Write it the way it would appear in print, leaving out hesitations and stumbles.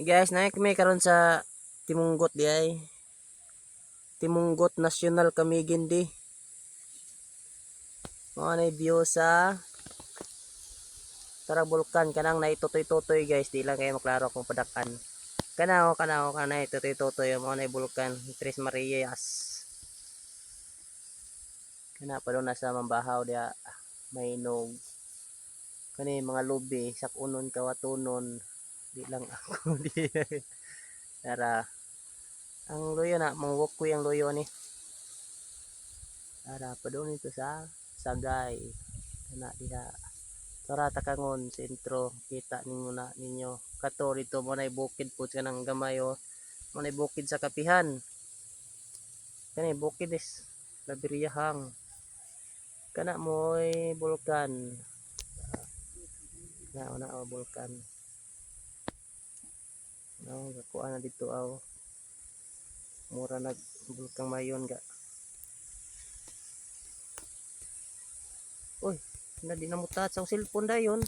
Guys, naik kami karon sa Timunggot di ay. Timunggot National Kamigin di. Mga na view sa Tara Bulkan kanang naitutoy-tutoy guys, di lang kayo maklaro kung padakan. Kanay tutoy-tutoy mga na bulkan Tres Marias. Kana pa doon nasa mambahaw dia mainog. Kani mga lubi sakunon kawatunon di lang ako di. Tara ang loyo na mangwok ko yung loyo ni. Tara pa doon ito sa Sagay. Kana diha. Tara takangon sentro kita ninyo kato dito mo na bukid po kanang gamay o mo na bukid sa Kapihan. Kani bukid is Labiriyahang. Kana mo'y bulkan. Na bulkan. Gakuha na dito aw. Mura nag bulkang mayon ga. Uy, na di namutat sa cellphone dayon.